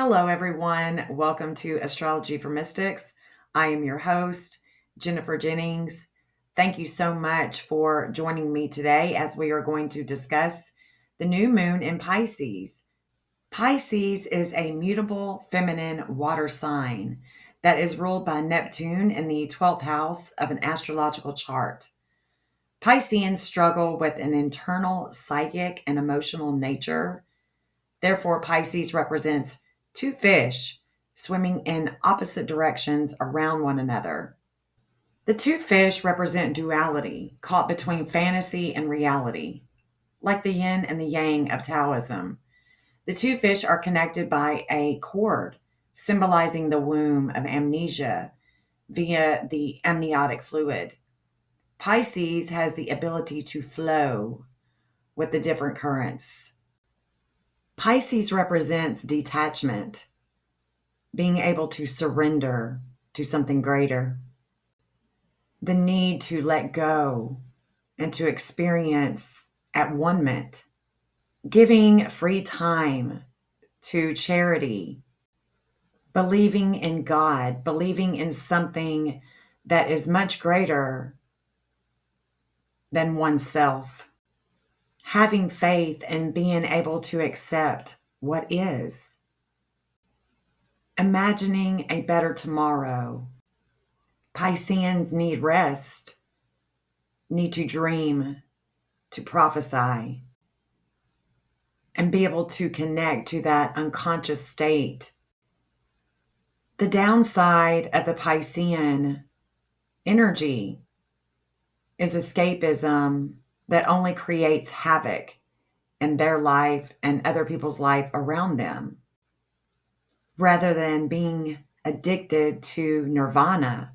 Hello, everyone. Welcome to Astrology for Mystics. I am your host, Jennifer Jennings. Thank you so much for joining me today as we are going to discuss the new moon in Pisces. Pisces is a mutable feminine water sign that is ruled by Neptune in the 12th house of an astrological chart. Pisceans struggle with an internal psychic and emotional nature. Therefore, Pisces represents two fish swimming in opposite directions around one another. The two fish represent duality, caught between fantasy and reality, like the yin and the yang of Taoism. The two fish are connected by a cord, symbolizing the womb of amnesia via the amniotic fluid. Pisces has the ability to flow with the different currents. Pisces represents detachment, being able to surrender to something greater, the need to let go and to experience at one ment, giving free time to charity, believing in God, believing in something that is much greater than oneself, having faith and being able to accept what is, imagining a better tomorrow. Pisceans need rest, need to dream, to prophesy, and be able to connect to that unconscious state. The downside of the Piscean energy is escapism that only creates havoc in their life and other people's life around them, rather than being addicted to nirvana,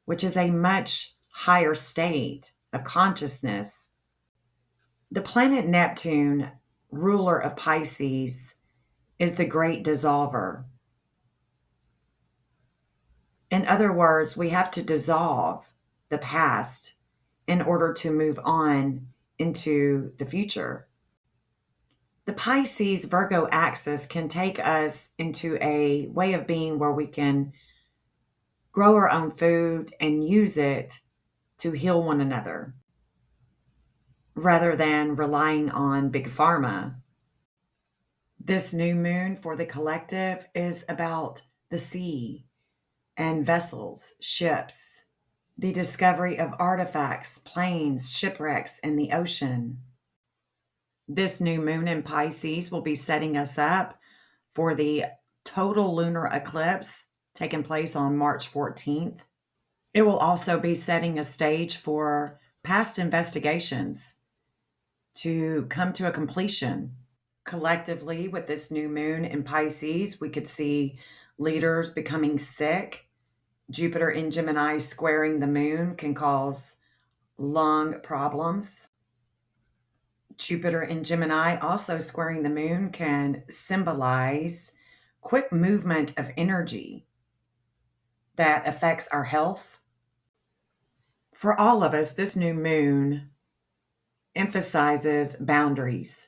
which is a much higher state of consciousness. The planet Neptune, ruler of Pisces, is the great dissolver. In other words, we have to dissolve the past in order to move on into the future. The Pisces Virgo axis can take us into a way of being where we can grow our own food and use it to heal one another, rather than relying on big pharma. This new moon for the collective is about the sea and vessels, ships, the discovery of artifacts, planes, shipwrecks in the ocean. This new moon in Pisces will be setting us up for the total lunar eclipse taking place on March 14th. It will also be setting a stage for past investigations to come to a completion. Collectively, with this new moon in Pisces, we could see leaders becoming sick. Jupiter in Gemini squaring the moon can cause lung problems. Jupiter in Gemini also squaring the moon can symbolize quick movement of energy that affects our health. For all of us, this new moon emphasizes boundaries.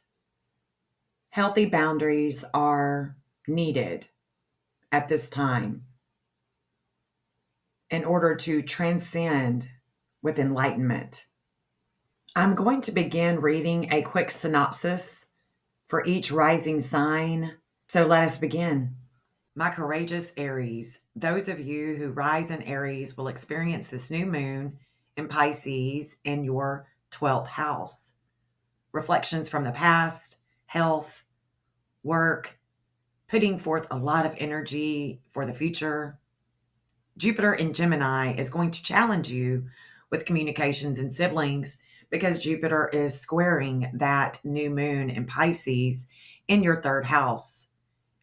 Healthy boundaries are needed at this time in order to transcend with enlightenment. I'm going to begin reading a quick synopsis for each rising sign. So let us begin. My courageous Aries, those of you who rise in Aries will experience this new moon in Pisces in your 12th house. Reflections from the past, health, work, putting forth a lot of energy for the future. Jupiter in Gemini is going to challenge you with communications and siblings because Jupiter is squaring that new moon in Pisces in your third house.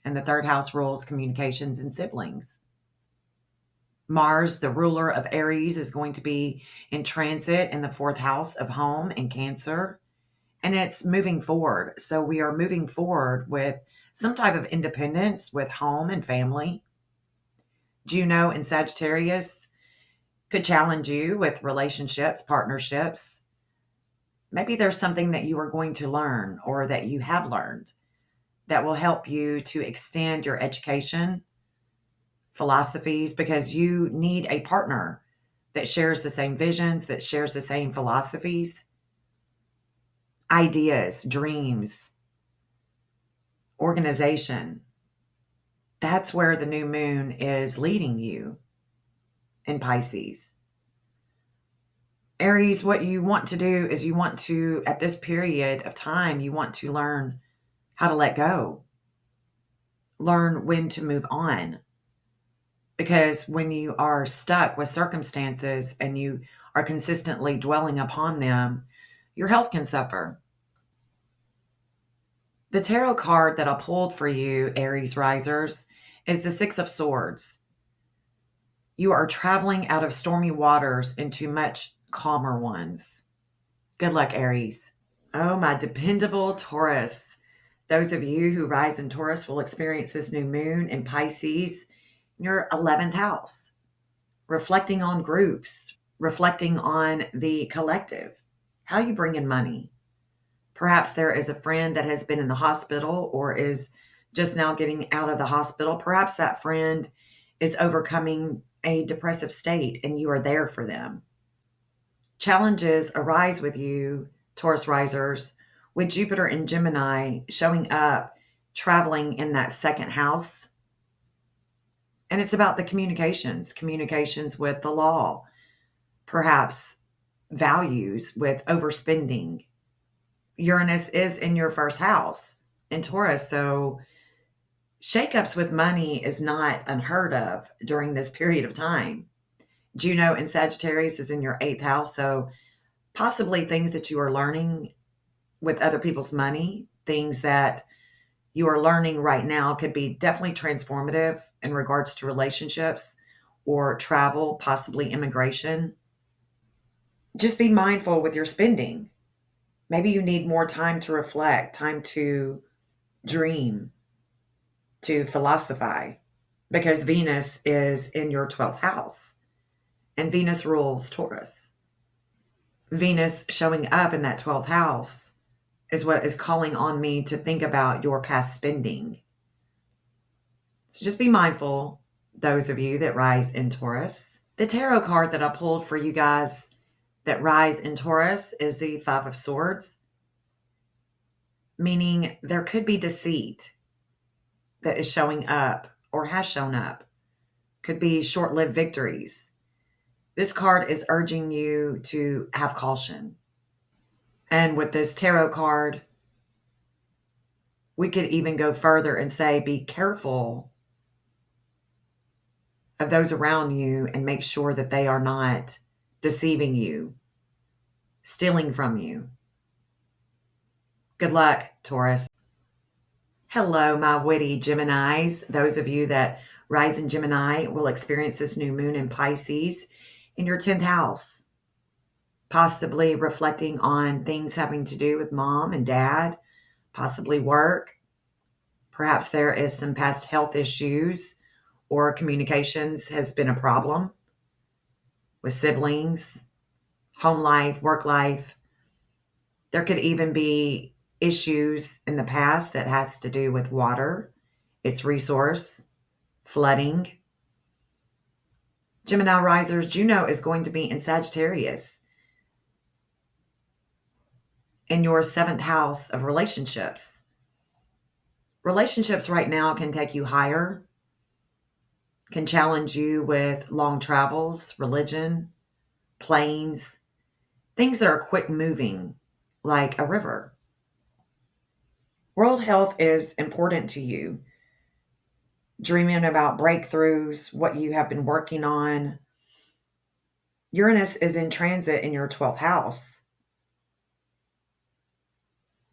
And the third house rules communications and siblings. Mars, the ruler of Aries, is going to be in transit in the fourth house of home and Cancer. And it's moving forward. So we are moving forward with some type of independence with home and family. Juno in Sagittarius could challenge you with relationships, partnerships. Maybe there's something that you are going to learn or that you have learned that will help you to extend your education, philosophies, because you need a partner that shares the same visions, that shares the same philosophies, ideas, dreams, organization. That's where the new moon is leading you in Pisces. Aries, what you want to do is you want to, at this period of time, you want to learn how to let go, learn when to move on. Because when you are stuck with circumstances and you are consistently dwelling upon them, your health can suffer. The tarot card that I pulled for you, Aries risers, is the Six of Swords. You are traveling out of stormy waters into much calmer ones. Good luck, Aries. Oh, my dependable Taurus. Those of you who rise in Taurus will experience this new moon in Pisces in your 11th house, reflecting on groups, reflecting on the collective, how you bring in money. Perhaps there is a friend that has been in the hospital or is just now getting out of the hospital. Perhaps that friend is overcoming a depressive state and you are there for them. Challenges arise with you, Taurus risers, with Jupiter and Gemini showing up, traveling in that second house. And it's about the communications with the law, perhaps values with overspending. Uranus is in your first house in Taurus, so shakeups with money is not unheard of during this period of time. Juno in Sagittarius is in your 8th house, so possibly things that you are learning with other people's money, things that you are learning right now could be definitely transformative in regards to relationships or travel, possibly immigration. Just be mindful with your spending. Maybe you need more time to reflect, time to dream, to philosophize, because Venus is in your 12th house and Venus rules Taurus. Venus showing up in that 12th house is what is calling on me to think about your past spending. So just be mindful, those of you that rise in Taurus. The tarot card that I pulled for you guys that rise in Taurus is the Five of Swords, meaning there could be deceit that is showing up or has shown up. Could be short-lived victories. This card is urging you to have caution. And with this tarot card, we could even go further and say, be careful of those around you and make sure that they are not deceiving you, stealing from you. Good luck, Taurus. Hello, my witty Geminis. Those of you that rise in Gemini will experience this new moon in Pisces in your 10th house, possibly reflecting on things having to do with mom and dad, possibly work. Perhaps there is some past health issues or communications has been a problem with siblings, home life, work life. There could even be issues in the past that has to do with water, its resource, flooding. Gemini risers, Juno is going to be in Sagittarius in your 7th house of relationships. Relationships right now can take you higher, can challenge you with long travels, religion, planes, things that are quick moving, like a river. World health is important to you. Dreaming about breakthroughs, what you have been working on. Uranus is in transit in your 12th house.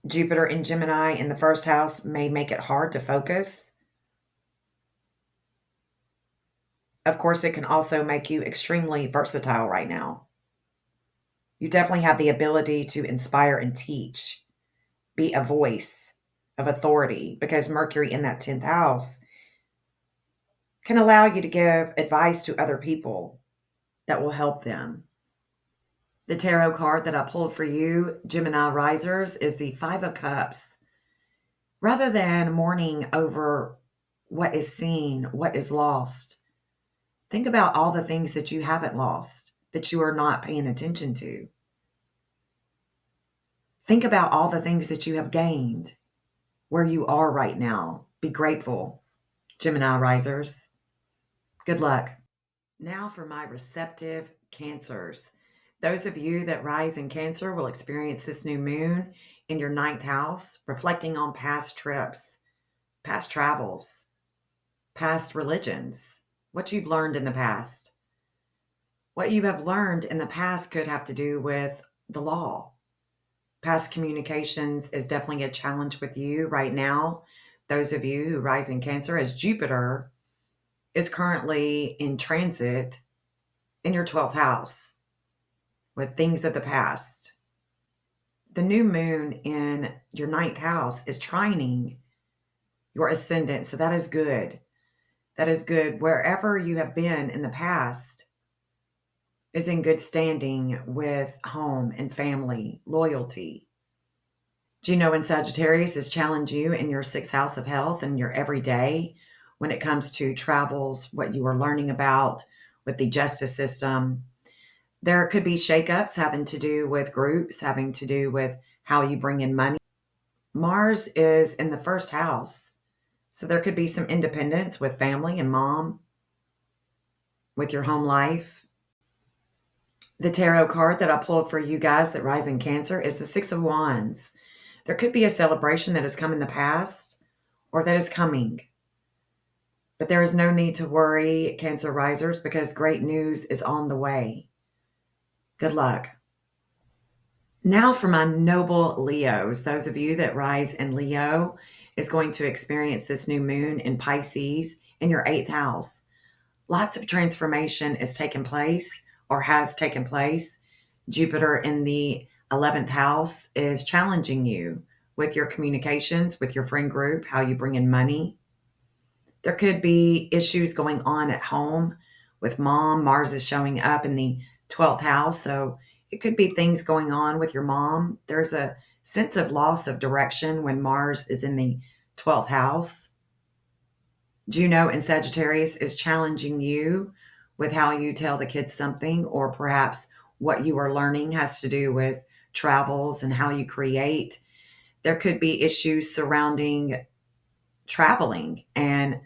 Jupiter in Gemini in the 1st house may make it hard to focus. Of course, it can also make you extremely versatile right now. You definitely have the ability to inspire and teach, be a voice of authority, because Mercury in that 10th house can allow you to give advice to other people that will help them. The tarot card that I pulled for you, Gemini risers, is the Five of Cups. Rather than mourning over what is seen, what is lost, think about all the things that you haven't lost, that you are not paying attention to. Think about all the things that you have gained, where you are right now. Be grateful, Gemini risers. Good luck. Now for my receptive Cancers. Those of you that rise in Cancer will experience this new moon in your ninth house, reflecting on past trips, past travels, past religions, what you've learned in the past. What you have learned in the past could have to do with the law. Past communications is definitely a challenge with you right now. Those of you who rise in Cancer, as Jupiter is currently in transit in your 12th house with things of the past. The new moon in your ninth house is trining your ascendant. So that is good. That is good. Wherever you have been in the past is in good standing with home and family, loyalty. Juno in Sagittarius is challenge you in your sixth house of health and your everyday when it comes to travels, what you are learning about with the justice system. There could be shakeups having to do with groups, having to do with how you bring in money. Mars is in the first house. So there could be some independence with family and mom, with your home life. The tarot card that I pulled for you guys that rise in Cancer is the Six of Wands. There could be a celebration that has come in the past or that is coming. But there is no need to worry, Cancer risers, because great news is on the way. Good luck. Now for my noble Leos. Those of you that rise in Leo is going to experience this new moon in Pisces in your eighth house. Lots of transformation is taking place or has taken place. Jupiter in the 11th house is challenging you with your communications, with your friend group, how you bring in money. There could be issues going on at home with mom. Mars is showing up in the 12th house. So it could be things going on with your mom. There's a sense of loss of direction when Mars is in the 12th house. Juno in Sagittarius is challenging you with how you tell the kids something, or perhaps what you are learning has to do with travels and how you create. There could be issues surrounding traveling and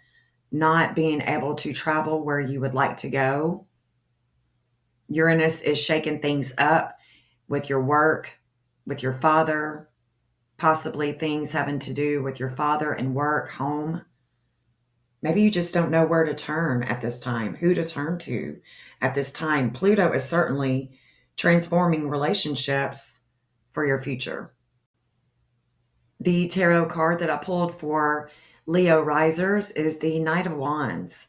not being able to travel where you would like to go. Uranus is shaking things up with your work, with your father, possibly things having to do with your father and work, home. Maybe you just don't know where to turn at this time, who to turn to at this time. Pluto is certainly transforming relationships for your future. The tarot card that I pulled for Leo risers is the Knight of Wands.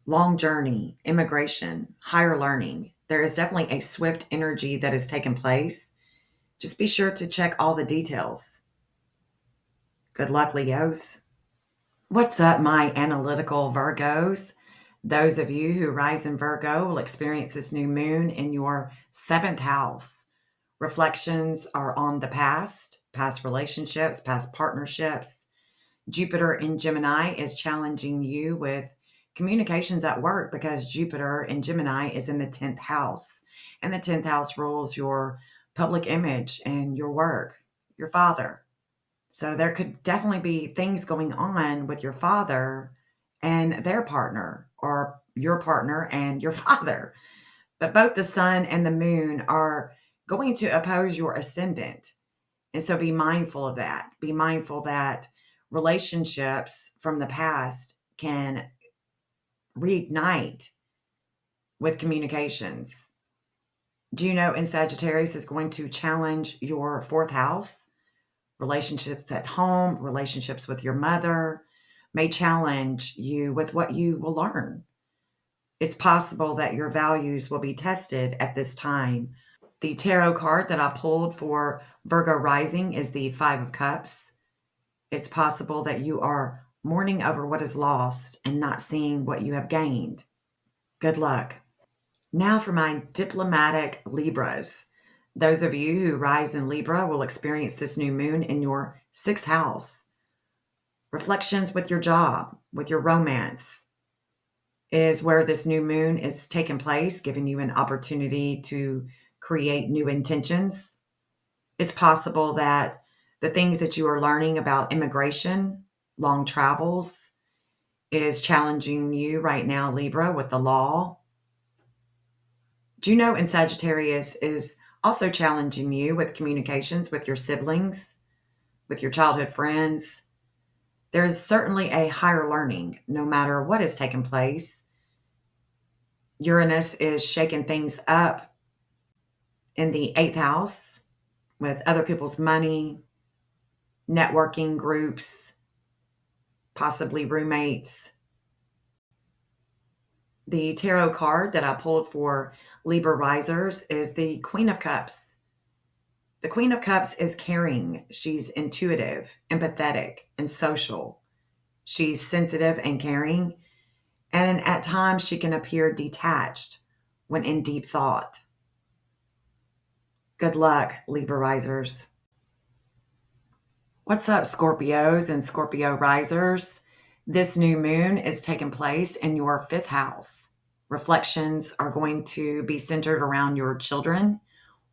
Long journey, immigration, higher learning. There is definitely a swift energy that has taken place. Just be sure to check all the details. Good luck, Leos. What's up, my analytical Virgos? Those of you who rise in Virgo will experience this new moon in your seventh house. Reflections are on the past, past relationships, past partnerships. Jupiter in Gemini is challenging you with communications at work because Jupiter in Gemini is in the 10th house. And the 10th house rules your public image and your work, your father. So there could definitely be things going on with your father and their partner, or your partner and your father. But both the sun and the moon are going to oppose your ascendant. And so be mindful of that. Be mindful that relationships from the past can reignite with communications. Juno in Sagittarius is going to challenge your fourth house. Relationships at home, relationships with your mother may challenge you with what you will learn. It's possible that your values will be tested at this time. The tarot card that I pulled for Virgo rising is the Five of Cups. It's possible that you are mourning over what is lost and not seeing what you have gained. Good luck. Now for my diplomatic Libras. Those of you who rise in Libra will experience this new moon in your sixth house. Reflections with your job, with your romance, is where this new moon is taking place, giving you an opportunity to create new intentions. It's possible that the things that you are learning about immigration, long travels, is challenging you right now, Libra, with the law. Juno in Sagittarius is also challenging you with communications with your siblings, with your childhood friends. There's certainly a higher learning no matter what has taken place. Uranus is shaking things up in the eighth house with other people's money, networking groups, possibly roommates. The tarot card that I pulled for Libra risers is the Queen of Cups. The Queen of Cups is caring. She's intuitive, empathetic, and social. She's sensitive and caring, and at times she can appear detached when in deep thought. Good luck, Libra risers. What's up, Scorpios and Scorpio risers? This new moon is taking place in your fifth house. Reflections are going to be centered around your children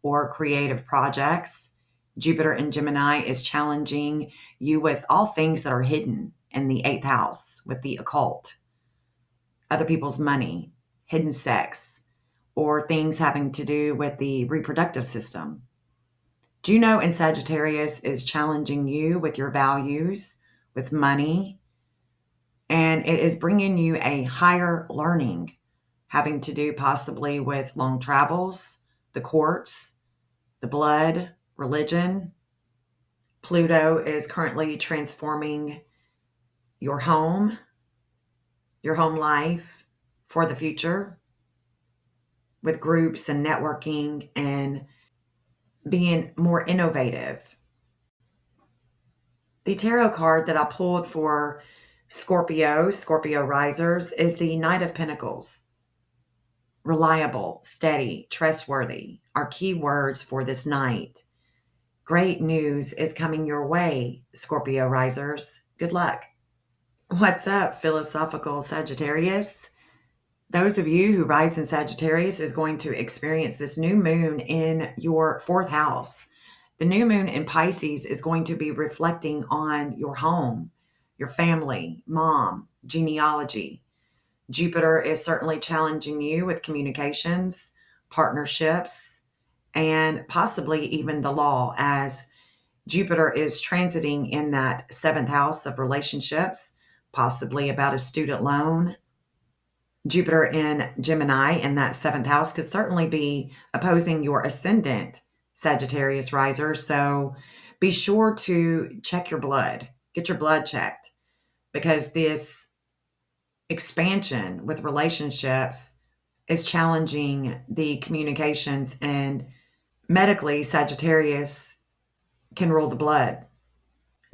or creative projects. Jupiter in Gemini is challenging you with all things that are hidden in the eighth house with the occult, other people's money, hidden sex, or things having to do with the reproductive system. Juno in Sagittarius is challenging you with your values, with money, and it is bringing you a higher learning having to do possibly with long travels, the courts, the blood, religion. Pluto is currently transforming your home life for the future with groups and networking and being more innovative. The tarot card that I pulled for Scorpio risers, is the Knight of Pentacles. Reliable, steady, trustworthy are key words for this night. Great news is coming your way, Scorpio risers. Good luck. What's up, philosophical Sagittarius? Those of you who rise in Sagittarius is going to experience this new moon in your fourth house. The new moon in Pisces is going to be reflecting on your home, your family, mom, genealogy. Jupiter is certainly challenging you with communications, partnerships, and possibly even the law, as Jupiter is transiting in that seventh house of relationships, possibly about a student loan. Jupiter in Gemini in that seventh house could certainly be opposing your ascendant, Sagittarius riser. So be sure to check your blood, get your blood checked, because this expansion with relationships is challenging the communications, and medically, Sagittarius can rule the blood.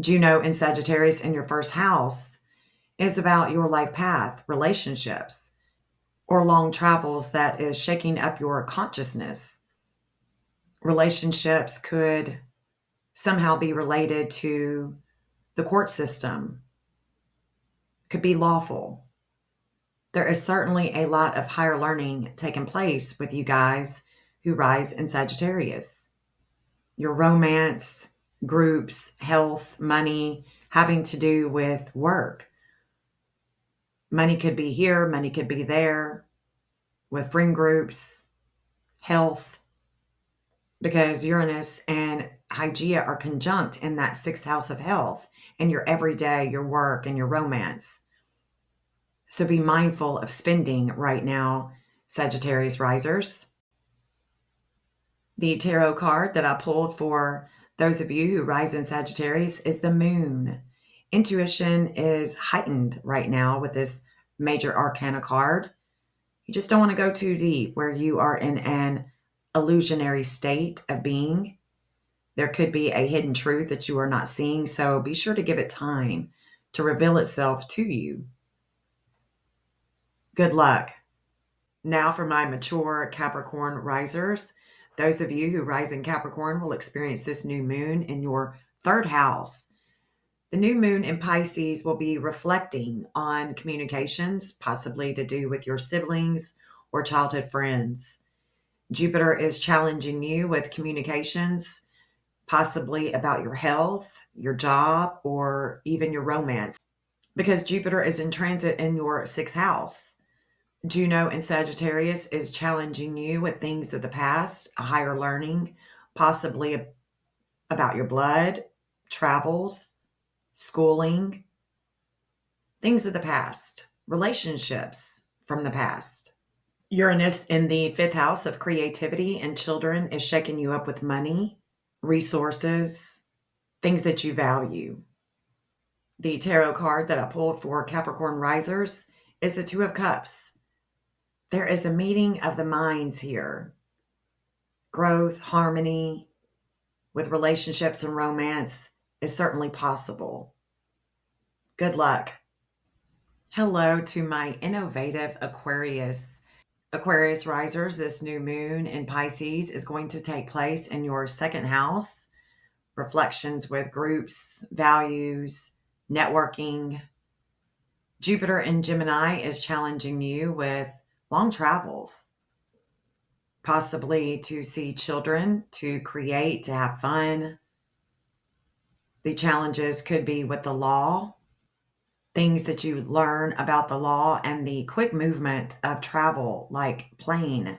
Juno in Sagittarius in your first house is about your life path, relationships, or long travels that is shaking up your consciousness. Relationships could somehow be related to the court system, could be lawful. There is certainly a lot of higher learning taking place with you guys who rise in Sagittarius. Your romance, groups, health, money, having to do with work. Money could be here, money could be there, with friend groups, health, because Uranus and Hygeia are conjunct in that sixth house of health, in your everyday, your work, and your romance. So be mindful of spending right now, Sagittarius risers. The tarot card that I pulled for those of you who rise in Sagittarius is the Moon. Intuition is heightened right now with this major arcana card. You just don't want to go too deep where you are in an illusionary state of being. There could be a hidden truth that you are not seeing, so be sure to give it time to reveal itself to you. Good luck. Now for my mature Capricorn risers. Those of you who rise in Capricorn will experience this new moon in your third house. The new moon in Pisces will be reflecting on communications, possibly to do with your siblings or childhood friends. Jupiter is challenging you with communications, possibly about your health, your job, or even your romance, because Jupiter is in transit in your sixth house. Juno in Sagittarius is challenging you with things of the past, a higher learning, possibly about your blood, travels, schooling, things of the past, relationships from the past. Uranus in the fifth house of creativity and children is shaking you up with money, resources, things that you value. The tarot card that I pulled for Capricorn risers is the Two of Cups. There is a meeting of the minds here. Growth, harmony with relationships and romance is certainly possible. Good luck. Hello to my innovative Aquarius. Aquarius risers, this new moon in Pisces is going to take place in your second house. Reflections with groups, values, networking. Jupiter in Gemini is challenging you with long travels, possibly to see children, to create, to have fun. The challenges could be with the law, things that you learn about the law, and the quick movement of travel, like plane.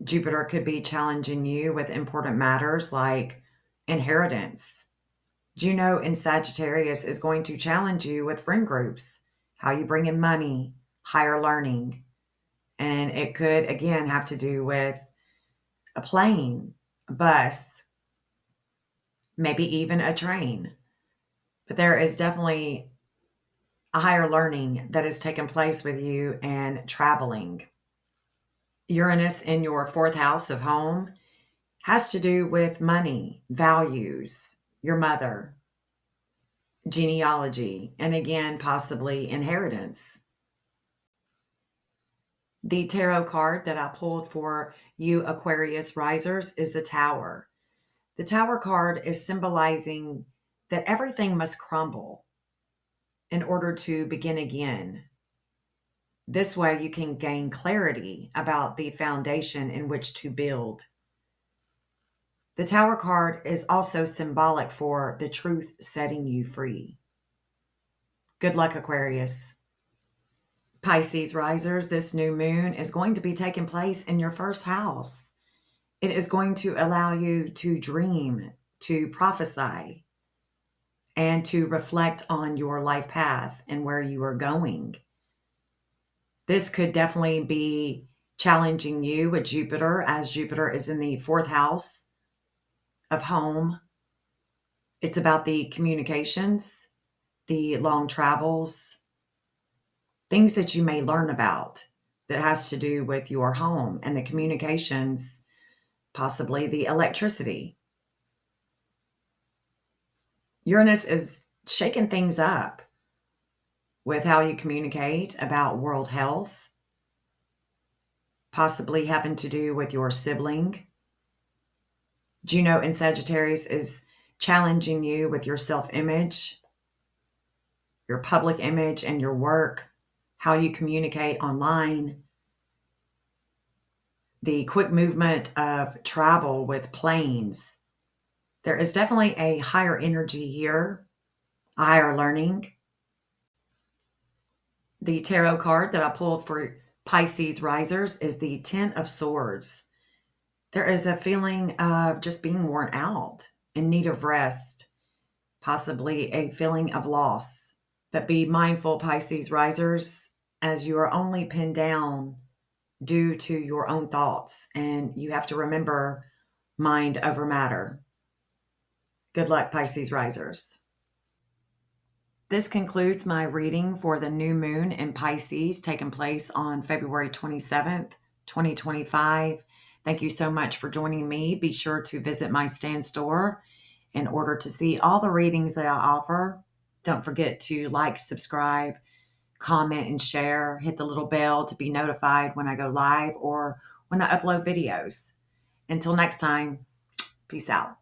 Jupiter could be challenging you with important matters like inheritance. Juno in Sagittarius is going to challenge you with friend groups, how you bring in money, higher learning. And it could, again, have to do with a plane, a bus, maybe even a train. But there is definitely a higher learning that has taken place with you and traveling. Uranus in your fourth house of home has to do with money, values, your mother, genealogy, and again, possibly inheritance. The tarot card that I pulled for you Aquarius risers is the Tower. The Tower card is symbolizing that everything must crumble in order to begin again. This way, you can gain clarity about the foundation in which to build. The Tower card is also symbolic for the truth setting you free. Good luck, Aquarius. Pisces risers, this new moon is going to be taking place in your first house. It is going to allow you to dream, to prophesy, and to reflect on your life path and where you are going. This could definitely be challenging you with Jupiter, as Jupiter is in the fourth house of home. It's about the communications, the long travels, things that you may learn about that has to do with your home and the communications, possibly the electricity. Uranus is shaking things up with how you communicate about world health, possibly having to do with your sibling. Juno in Sagittarius is challenging you with your self-image, your public image, and your work, how you communicate online. The quick movement of travel with planes. There is definitely a higher energy here, a higher learning. The tarot card that I pulled for Pisces risers is the Ten of Swords. There is a feeling of just being worn out, in need of rest, possibly a feeling of loss. But be mindful, Pisces risers, as you are only pinned down due to your own thoughts, and you have to remember mind over matter. Good luck, Pisces risers. This concludes my reading for the new moon in Pisces taking place on February 27th, 2025. Thank you so much for joining me. Be sure to visit my stand store in order to see all the readings that I offer. Don't forget to like, subscribe, comment, and share. Hit the little bell to be notified when I go live or when I upload videos. Until next time, peace out.